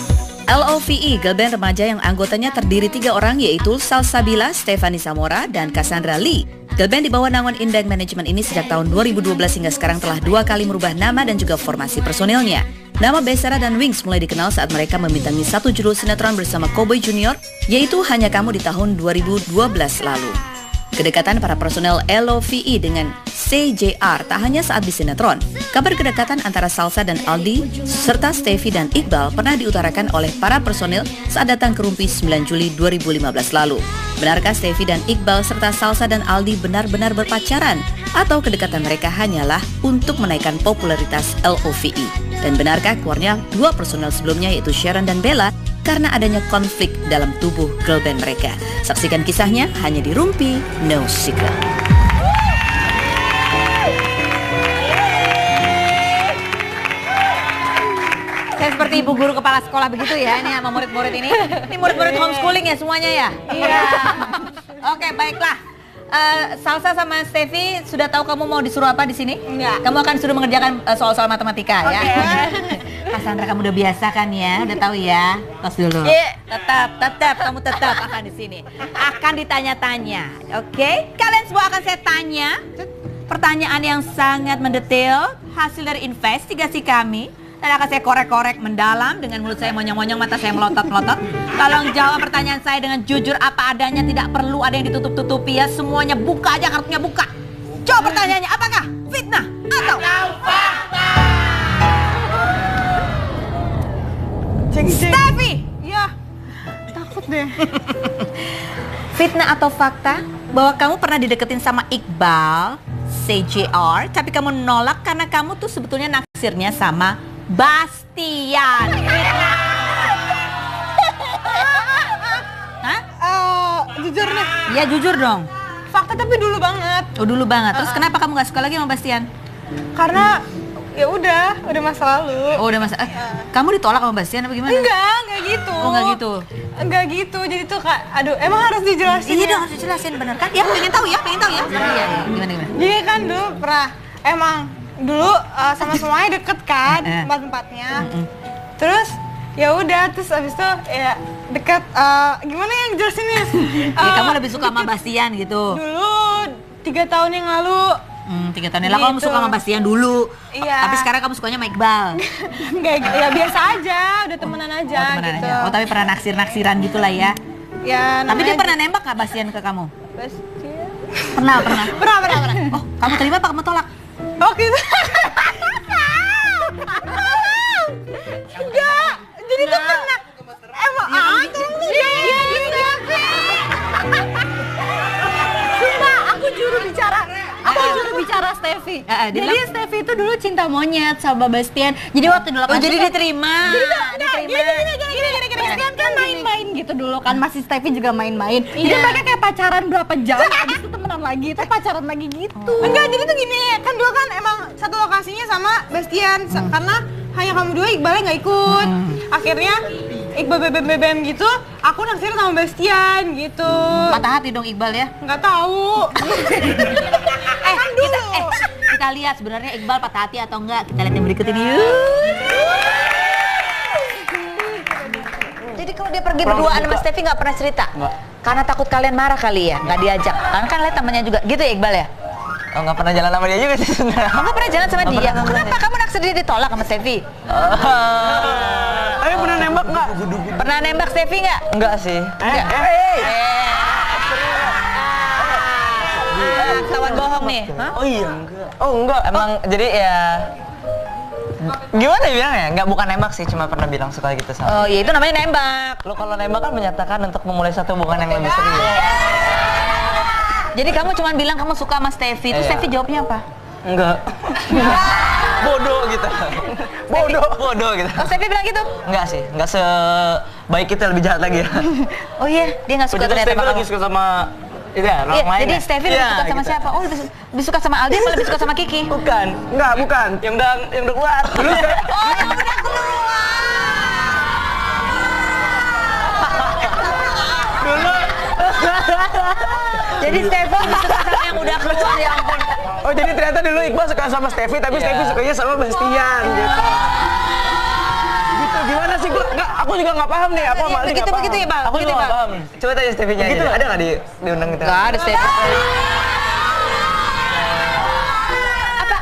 Speaker 2: LOVE, girl band remaja yang anggotanya terdiri 3 orang yaitu Salsabila, Stephanie Samora, dan Cassandra Lee. Girl band di bawah naungan Indak Management ini sejak tahun 2012 hingga sekarang telah 2 kali merubah nama dan juga formasi personilnya. Nama Besara dan Wings mulai dikenal saat mereka membintangi satu judul sinetron bersama Cowboy Junior, yaitu Hanya Kamu di tahun 2012 lalu. Kedekatan para personel LOVE dengan CJR tak hanya saat di sinetron. Kabar kedekatan antara Salsa dan Aldi serta Steffi dan Iqbal pernah diutarakan oleh para personil saat datang ke Rumpi 9 Juli 2015 lalu. Benarkah Steffi dan Iqbal serta Salsa dan Aldi benar-benar berpacaran? Atau kedekatan mereka hanyalah untuk menaikkan popularitas LOVE? Dan benarkah keluarnya 2 personel sebelumnya yaitu Sharon dan Bella karena adanya konflik dalam tubuh girl band mereka? Saksikan kisahnya hanya di Rumpi No Secret.
Speaker 3: Saya seperti ibu guru kepala sekolah begitu ya, ini sama murid-murid ini. Ini murid-murid homeschooling ya semuanya ya? Iya. Oke, baiklah. Salsa sama Steffi sudah tahu kamu mau disuruh apa di sini?
Speaker 4: Enggak.
Speaker 3: Kamu akan disuruh mengerjakan soal-soal matematika ya. Cassandra, kamu udah biasa kan ya? Udah tahu ya? Tos dulu. Tetap, kamu tetap akan di sini. Akan ditanya-tanya, oke? Kalian semua akan saya tanya pertanyaan yang sangat mendetail, hasil dari investigasi kami. Dan akan saya korek-korek mendalam dengan mulut saya monyong-monyong, mata saya melotot-melotot. Tolong jawab pertanyaan saya dengan jujur apa adanya, tidak perlu ada yang ditutup-tutupi ya. Semuanya buka aja, kartunya buka. Jawab pertanyaannya, apakah fitnah atau fakta? Steffi!
Speaker 1: Ya, takut deh.
Speaker 3: Fitnah atau fakta bahwa kamu pernah dideketin sama Iqbal, CJR, tapi kamu nolak karena kamu tuh sebetulnya naksirnya sama Bastian. Hah?
Speaker 1: Jujur deh,
Speaker 3: Ya jujur dong.
Speaker 1: fakta tapi dulu banget.
Speaker 3: Oh dulu banget. Terus kenapa kamu gak suka lagi sama Bastian?
Speaker 1: Karena ya udah masa lalu.
Speaker 3: Oh udah masa. Kamu ditolak sama Bastian apa gimana?
Speaker 1: Enggak gitu.
Speaker 3: Oh enggak gitu.
Speaker 1: Enggak gitu. Jadi tuh Kak, aduh, emang harus dijelasin.
Speaker 3: Iya
Speaker 1: ya?
Speaker 3: dong harus dijelasin bener kan? Ya pengen tahu ya. Iya. Gimana?
Speaker 1: Jadi kan dulu pernah dulu sama semuanya deket kan, tempat-tempatnya. Terus ya udah, terus abis itu ya deket, gimana yang jelasinnya?
Speaker 3: Jadi kamu lebih suka sama Bastian gitu.
Speaker 1: Dulu 3 tahun yang lalu.
Speaker 3: 3 tahun yang lalu kamu
Speaker 1: Gitu.
Speaker 3: suka sama Bastian dulu.
Speaker 1: Iya.
Speaker 3: Tapi sekarang kamu sukanya sama Iqbal.
Speaker 1: Enggak, ya biasa aja, udah temenan aja
Speaker 3: Temenan
Speaker 1: gitu.
Speaker 3: aja. Oh tapi pernah naksir-naksiran gitu lah ya.
Speaker 1: Ya,
Speaker 3: Tapi dia
Speaker 1: namanya
Speaker 3: pernah nembak gak Bastian ke kamu?
Speaker 1: Bastian.
Speaker 3: Pernah.
Speaker 1: Pernah.
Speaker 3: Oh kamu terima apa kamu tolak?
Speaker 1: Oh gitu. Enggak, jadi tuh pernah. Emang tolong lu.
Speaker 4: Sumpah, aku juru bicara Steffi.
Speaker 3: dia
Speaker 4: Jadi
Speaker 3: bilang-
Speaker 4: Steffi itu dulu cinta monyet sama Bastian. Jadi waktu dulu
Speaker 3: Oh jadi diterima.
Speaker 4: Gini, Bastian kan main-main gitu dulu kan, masih Steffi juga main-main. Jadi mereka kayak pacaran berapa jam, habis itu temenan lagi, itu pacaran lagi gitu.
Speaker 1: Enggak, jadi tuh gini, kan dulu kan emang satu lokasinya sama Bastian, karena hanya kamu dua, Iqbalnya nggak ikut. Akhirnya Iqbal BBM gitu, aku naksir sama Bastian gitu.
Speaker 3: Patah hati dong Iqbal ya.
Speaker 1: Nggak tahu. Kan dulu.
Speaker 3: Kita lihat sebenarnya Iqbal patah hati atau enggak. Kita lihat yang berikut ini yuk. Jadi kalau dia pergi berduaan sama Steffi nggak pernah cerita?
Speaker 9: Nggak.
Speaker 3: Karena takut kalian marah kali ya, nggak diajak. Karena kan lihat temannya juga, gitu ya Iqbal ya?
Speaker 9: Oh, nggak pernah jalan sama dia juga sih sebenarnya.
Speaker 3: Kamu pernah jalan sama
Speaker 9: Nggak
Speaker 3: dia?
Speaker 9: pernah.
Speaker 3: Kenapa kamu naksir dia ditolak sama Steffi?
Speaker 9: Tapi pernah nembak nggak?
Speaker 3: Pernah nembak Steffi nggak?
Speaker 9: Enggak sih.
Speaker 3: Ketahuan bohong nih. Hah?
Speaker 9: Oh iya enggak. Oh enggak. Emang jadi ya gimana ya bilangnya? Enggak, bukan nembak sih, cuma pernah bilang suka gitu sama.
Speaker 3: Oh iya itu namanya nembak.
Speaker 9: Lo kalau nembak kan menyatakan untuk memulai satu hubungan yang lebih serius.
Speaker 3: Jadi kamu cuma bilang kamu suka sama Steffi, terus
Speaker 9: Iya.
Speaker 3: Steffi jawabnya apa?
Speaker 9: Enggak. Bodoh gitu. Bodoh gitu.
Speaker 3: Oh Steffi bilang gitu?
Speaker 9: Enggak sih, enggak sebaik kita, lebih jahat lagi ya.
Speaker 3: Oh iya, dia nggak suka
Speaker 9: Ternyata
Speaker 3: ternyata
Speaker 9: Steffi
Speaker 3: sama
Speaker 9: lagi
Speaker 3: kamu.
Speaker 9: suka sama orang
Speaker 3: Iya,
Speaker 9: lain.
Speaker 3: jadi
Speaker 9: ya?
Speaker 3: Steffi lebih
Speaker 9: Iya,
Speaker 3: suka sama
Speaker 9: gitu.
Speaker 3: siapa? Oh lebih suka sama Aldi apa lebih suka sama Kiki?
Speaker 9: Bukan. Yang udah keluar.
Speaker 3: Oh yang udah keluar.
Speaker 9: Dulu.
Speaker 3: Jadi Steffi lebih suka sama yang udah keluar, ya ampun.
Speaker 5: Oh jadi ternyata dulu Iqbal suka sama Steffi, tapi
Speaker 9: Iya.
Speaker 5: Steffi sukanya sama Bastian gitu. Gitu, gimana sih? Aku juga nggak paham nih, aku sama Ali nggak
Speaker 3: Begitu ya Bang?
Speaker 9: Aku juga nggak paham. Coba tanya Steffi-nya
Speaker 5: Begitu
Speaker 9: aja.
Speaker 5: nggak?
Speaker 9: Ada nggak diundang kita?
Speaker 3: Gak ada Steffi.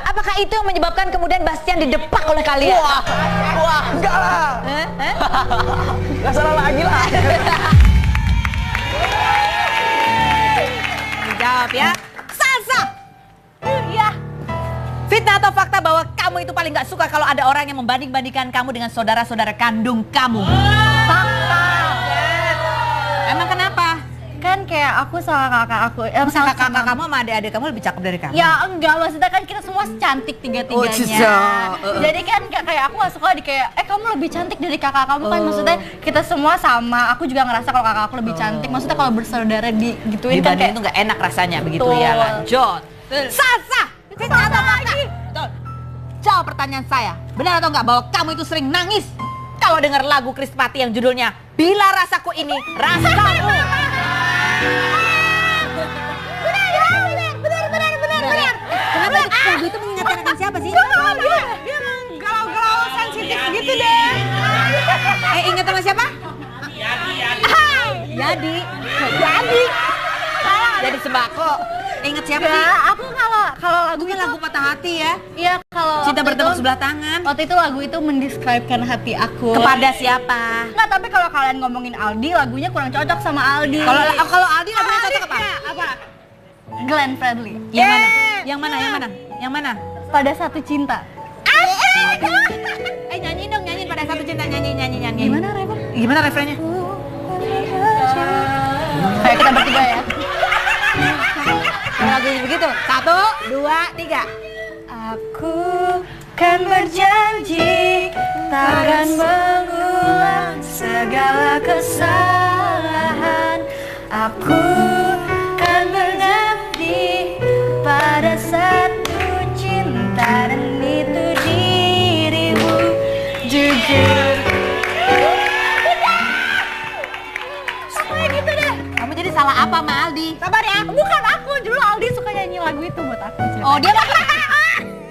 Speaker 3: Apakah itu yang menyebabkan kemudian Bastian didepak oleh kalian?
Speaker 5: Wah, enggak lah. Nggak salah lagi lah.
Speaker 3: Dijawab ya. Salsa. Iya. Fitnah atau fakta bahwa kamu itu paling gak suka kalau ada orang yang membanding-bandingkan kamu dengan saudara-saudara kandung kamu?
Speaker 4: Fakta.
Speaker 3: Emang kenapa?
Speaker 4: Kan kayak aku sama kakak aku,
Speaker 3: Kakak kamu sama adik-adik kamu lebih cakep dari kamu?
Speaker 4: Ya enggak, maksudnya kan kita semua cantik tiga-tiganya. Jadi kan kayak aku gak suka kayak kamu lebih cantik dari kakak kamu kan, maksudnya kita semua sama. Aku juga ngerasa kalau kakak aku lebih cantik. Maksudnya kalau bersaudara digituin kan
Speaker 3: Dibanding
Speaker 4: kayak
Speaker 3: itu gak enak rasanya begitu
Speaker 4: Betul.
Speaker 3: ya. Lanjut. Salsa. Fitnah atau fakta? Betul. Jawab pertanyaan saya. Benar atau enggak bahwa kamu itu sering nangis kalau dengar lagu Krispati yang judulnya Bila Rasaku Ini Rasamu? Benar. Kenapa lagu itu mengingatkan akan siapa sih?
Speaker 1: Dia emang galau-galau sensitif gitu deh.
Speaker 3: jadi. Jadi sembako. Ingat siapa sih?
Speaker 4: Aku kalau
Speaker 3: Lagunya lagu patah hati ya.
Speaker 4: Iya, kalau
Speaker 3: Cinta
Speaker 4: waktu
Speaker 3: bertepuk
Speaker 4: itu-
Speaker 3: sebelah tangan.
Speaker 4: Waktu itu lagu itu mendeskripsikan hati aku.
Speaker 3: Kepada siapa?
Speaker 4: Enggak, tapi kalau kalian ngomongin Aldi, lagunya kurang cocok sama Aldi.
Speaker 3: Kalau Aldi lagunya cocok apa?
Speaker 4: Apa? Glenn Fredly.
Speaker 3: Yang mana? Yang mana? Yang mana? Yang mana?
Speaker 4: Pada Satu Cinta.
Speaker 3: Nyanyiin dong, nyanyiin pada satu cinta, nyanyi.
Speaker 4: Gimana, Reva?
Speaker 3: Gimana refrennya?
Speaker 4: Kayak kita bertiga ya.
Speaker 3: Lagunya begitu. 1, 2, 3.
Speaker 4: Aku kan berjanji takkan mengulang segala kesalahan. Aku kan mengabdi pada satu cinta dan itu dirimu jujur. Kayak gitu deh.
Speaker 3: Kamu jadi salah apa sama Aldi?
Speaker 4: Sabar ya, bukan aku, dulu Aldi suka nyanyi lagu itu buat aku.
Speaker 3: Oh, dia nggak pernah.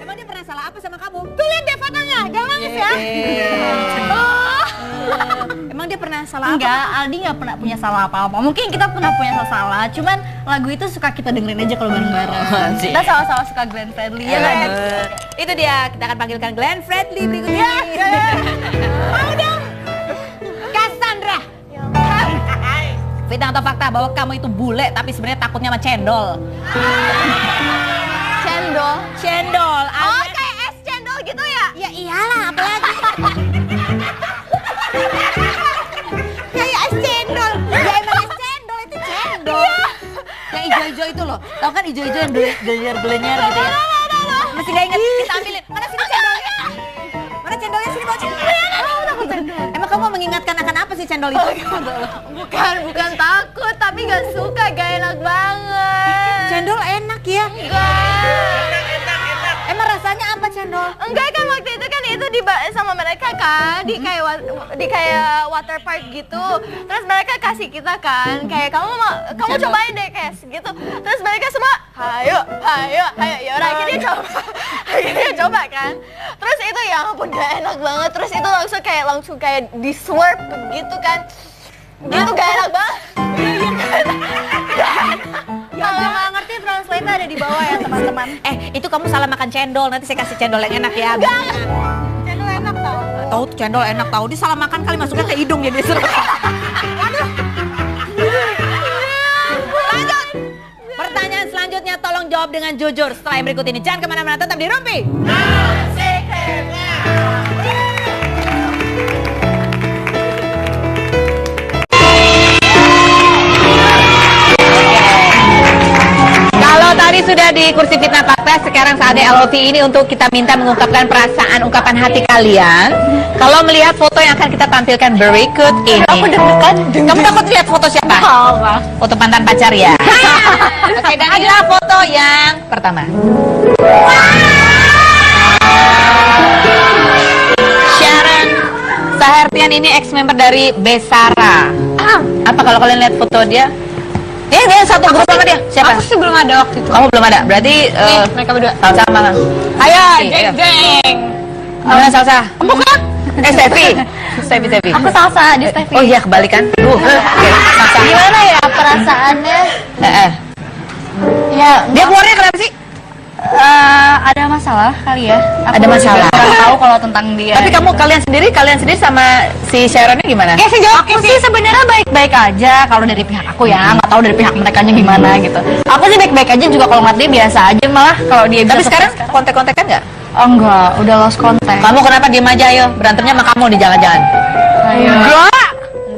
Speaker 3: Emang dia pernah salah apa sama kamu?
Speaker 4: Tuh lihat deh fotonya, jangan nangis ya.
Speaker 3: Emang dia pernah salah
Speaker 4: Enggak, Aldi nggak pernah punya salah apa-apa. Mungkin kita pernah punya salah, cuman lagu itu suka kita dengerin aja kalau bareng-bareng. Kita sama-sama suka Glenn Fredly ya kan?
Speaker 3: Itu dia, kita akan panggilkan Glenn Fredly berikutnya.
Speaker 4: Mau dong.
Speaker 3: Cassandra. Fitnah atau fakta bahwa kamu itu bule tapi sebenarnya takutnya sama cendol.
Speaker 4: Cendol.
Speaker 3: Cendol.
Speaker 4: Oh, kayak es cendol gitu ya?
Speaker 3: Ya iyalah, apalagi.
Speaker 4: Kayak es cendol.
Speaker 3: Ya emang es cendol itu cendol. Yang ijo-ijo itu loh. Tahu kan ijo-ijo yang belenyer gitu ya. Mesti nggak inget, kita ambilin. Mana sini cendolnya? Mana cendolnya, sini bawa cendol. Emang kamu mengingatkan akan apa sih cendol itu?
Speaker 4: Bukan takut, tapi gak suka, gak enak banget.
Speaker 3: Cendol enak ya?
Speaker 4: Enggak.
Speaker 3: Emang rasanya apa cendol?
Speaker 4: Enggak kan waktu itu kan itu sama mereka kan di kayak water park gitu. Terus mereka kasih kita kan kayak kamu cobain deh guys gitu. Terus mereka semua ayo ya udah akhirnya coba kan. Terus itu ya ampun gak enak banget. Terus itu langsung kayak di slurp gitu kan. Gitu gak enak banget. Kalau nggak ngerti translate ada di bawah ya teman-teman.
Speaker 3: Itu kamu salah makan cendol. Nanti saya kasih cendol yang enak ya.
Speaker 4: Cendol enak tau.
Speaker 3: Tahu tuh cendol enak tahu. Dia salah makan kali masuknya ke hidung jadi seru. Lanjut. Pertanyaan selanjutnya tolong jawab dengan jujur. Setelah yang berikut ini jangan kemana-mana, tetap di Rumpi. Kalau tadi sudah di kursi fitnah fakta, sekarang saatnya LOT ini untuk kita minta mengungkapkan perasaan, ungkapan hati kalian. Kalau melihat foto yang akan kita tampilkan berikut ini. Aku deg-degan. Kamu takut lihat foto siapa? Foto mantan pacar ya. Oke, dan inilah foto yang pertama. Sharon Sahertian ini ex-member dari Besara. Apa kalau kalian lihat foto dia? Dia satu grup sama dia. Siapa?
Speaker 4: Aku sih belum ada waktu itu.
Speaker 3: Kamu belum ada. Berarti
Speaker 4: Mereka berdua.
Speaker 3: sama-sama kan?
Speaker 4: Ayo,
Speaker 3: Ayo.
Speaker 4: jeng.
Speaker 3: Mana Salsa? Bukan. Stevi.
Speaker 4: Aku salsa di Steffi.
Speaker 3: Oh iya, kebalikan. Oke, Salsa.
Speaker 4: Gimana ya perasaannya? Ya,
Speaker 3: Dia keluarnya kenapa sih?
Speaker 4: ada masalah kali ya.
Speaker 3: Ada masalah.
Speaker 4: Kurang tahu kalau tentang dia.
Speaker 3: Tapi kalian sendiri sama si Sharonnya gimana?
Speaker 4: Aku sih sebenarnya baik-baik aja kalau dari pihak aku ya, nggak tahu dari pihak merekanya gimana gitu. Aku sih baik-baik aja juga kalau ngeliat dia biasa aja malah kalau dia
Speaker 3: Tapi
Speaker 4: bisa
Speaker 3: sekarang kontak-kontakan nggak?
Speaker 4: oh enggak, udah lost contact.
Speaker 3: Kamu kenapa diem aja ayo? Berantemnya sama kamu di jalan-jalan.
Speaker 4: Ayo.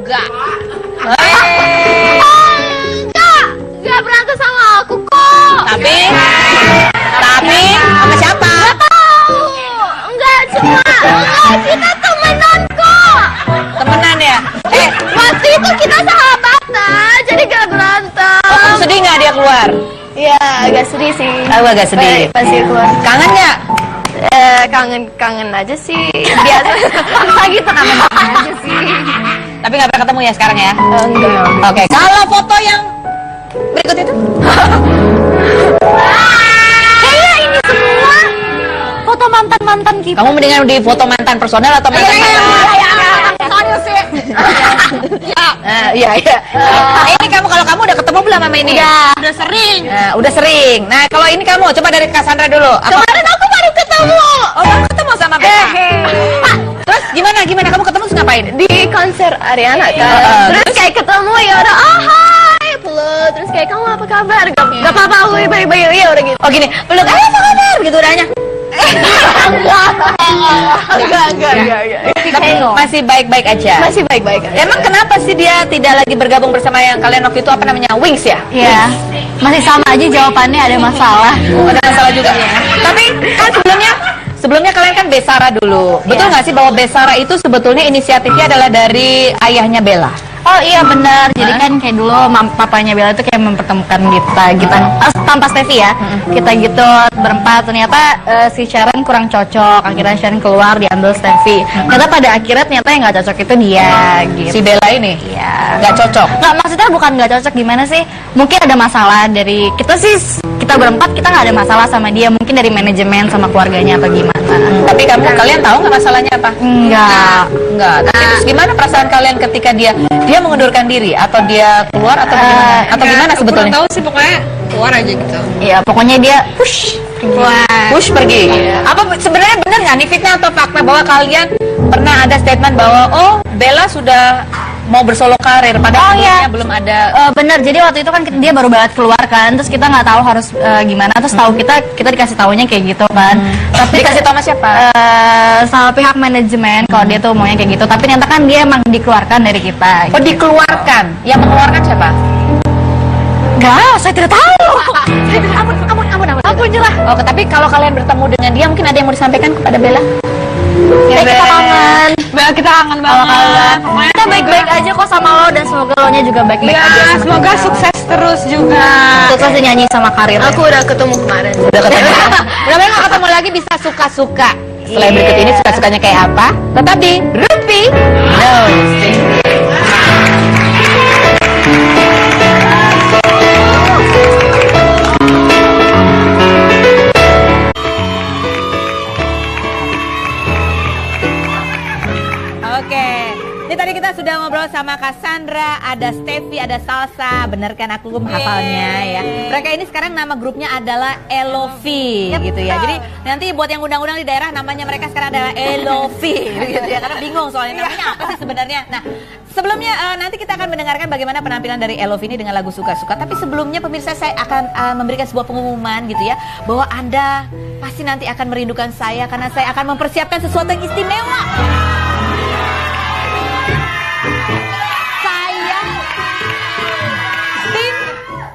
Speaker 3: Enggak.
Speaker 4: Enggak berantem sama aku kok.
Speaker 3: Tapi sama siapa?
Speaker 4: Enggak kita temenan kok.
Speaker 3: Temenan ya?
Speaker 4: Waktu itu kita sahabatan, jadi gak berantem.
Speaker 3: Oh, kamu sedih nggak dia keluar?
Speaker 4: Iya, agak sedih sih.
Speaker 3: Aku agak sedih.
Speaker 4: Pasti keluar.
Speaker 3: Kangen nggak?
Speaker 4: Kangen aja sih. Biasa. Masa gitu kangen aja sih.
Speaker 3: Tapi nggak pernah ketemu ya sekarang ya?
Speaker 4: Enggak.
Speaker 3: Oke. Kalau foto yang berikut itu?
Speaker 4: Kayaknya ini semua foto mantan kita.
Speaker 3: Kamu mendingan di foto mantan personel atau mantan pasangan?
Speaker 4: Serius sih.
Speaker 3: Iya. Ini kamu, kalau kamu udah ketemu belum sama ini?
Speaker 4: Udah sering.
Speaker 3: Udah sering. Nah, kalau ini kamu coba dari Cassandra dulu.
Speaker 4: Kemarin aku baru ketemu.
Speaker 3: Oh, kamu ketemu sama Bella. Terus gimana? Kamu ketemu terus ngapain?
Speaker 4: Di konser Ariana kan. Terus kayak ketemu ya udah hai peluk. Terus kayak kamu apa kabar? Gak apa-apa, aku baik-baik ya udah gitu.
Speaker 3: Oh gini, peluk apa kabar? Gitu udahnya.
Speaker 4: Enggak.
Speaker 3: Masih baik-baik aja.
Speaker 4: Masih baik-baik aja.
Speaker 3: Emang kenapa sih dia tidak lagi bergabung bersama yang kalian waktu itu apa namanya Wings ya?
Speaker 4: Iya. Masih sama aja jawabannya, ada masalah.
Speaker 3: Ada masalah juga. Tapi kan sebelumnya kalian kan Besara dulu. Betul nggak sih bahwa Besara itu sebetulnya inisiatifnya adalah dari ayahnya Bella?
Speaker 4: Oh iya benar. Jadi kan kayak dulu papanya Bella itu kayak mempertemukan kita tanpa Steffi ya. Kita gitu berempat, ternyata si Sharon kurang cocok. Akhirnya Sharon keluar, diambil Steffi. Ternyata pada akhirnya yang nggak cocok itu dia gitu.
Speaker 3: Si Bella ini?
Speaker 4: Iya.
Speaker 3: Nggak cocok?
Speaker 4: Nggak, maksudnya bukan nggak cocok, gimana sih? Mungkin ada masalah dari kita berempat, kita nggak ada masalah sama dia. Mungkin dari manajemen sama keluarganya atau gimana.
Speaker 3: Tapi kalian tahu nggak masalahnya apa?
Speaker 4: Enggak.
Speaker 3: Tapi terus gimana perasaan kalian ketika dia mengundurkan diri atau dia keluar atau bagaimana? Atau gimana sebetulnya?
Speaker 1: Tahu sih, pokoknya keluar aja gitu.
Speaker 4: Iya, pokoknya dia push
Speaker 3: Pergi. Apa sebenarnya benar nggak nih fitnah atau fakta bahwa kalian pernah ada statement bahwa Bella sudah mau bersolo karir padahal belum ada.
Speaker 4: Bener, jadi waktu itu kan dia baru banget keluar kan, terus kita nggak tahu harus gimana, terus tahu kita dikasih taunya kayak gitu kan. Tapi
Speaker 3: dikasih tahu sama siapa?
Speaker 4: Sama pihak manajemen kalau dia tuh maunya kayak gitu, tapi ternyata kan dia emang dikeluarkan dari kita.
Speaker 3: Oh dikeluarkan? Yang mengeluarkan siapa?
Speaker 4: Enggak, saya tidak tahu. Ampun jelas.
Speaker 3: Oh, tapi kalau kalian bertemu dengan dia mungkin ada yang mau disampaikan kepada Bella?
Speaker 4: Kita kangen.
Speaker 1: Kita kangen banget.
Speaker 4: Kita baik-baik aja kok sama lo, dan semoga lo nya juga baik-baik aja sama
Speaker 1: semoga
Speaker 4: kita.
Speaker 1: sukses terus juga.
Speaker 4: Sukses nyanyi sama karir. Aku udah ketemu kemarin.
Speaker 3: Udah ketemu. Mudah-mudahan kalau ketemu lagi bisa suka-suka. Setelah berikut ini suka-sukanya kayak apa? Tetap di Rupi Ini tadi kita sudah ngobrol sama Cassandra, ada Steffi, ada Salsa, bener kan aku hafalnya ya. Mereka ini sekarang nama grupnya adalah Elovi gitu ya. Jadi nanti buat yang undang-undang di daerah namanya mereka sekarang adalah Elovi gitu ya. Karena bingung soalnya namanya apa sih sebenarnya. Nah, sebelumnya nanti kita akan mendengarkan bagaimana penampilan dari Elovi ini dengan lagu Suka-Suka. Tapi sebelumnya pemirsa, saya akan memberikan sebuah pengumuman gitu ya, bahwa Anda pasti nanti akan merindukan saya karena saya akan mempersiapkan sesuatu yang istimewa.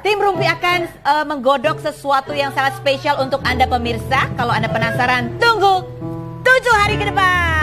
Speaker 3: Tim Rumpi akan menggodok sesuatu yang sangat spesial untuk Anda pemirsa. Kalau Anda penasaran, tunggu 7 hari ke depan.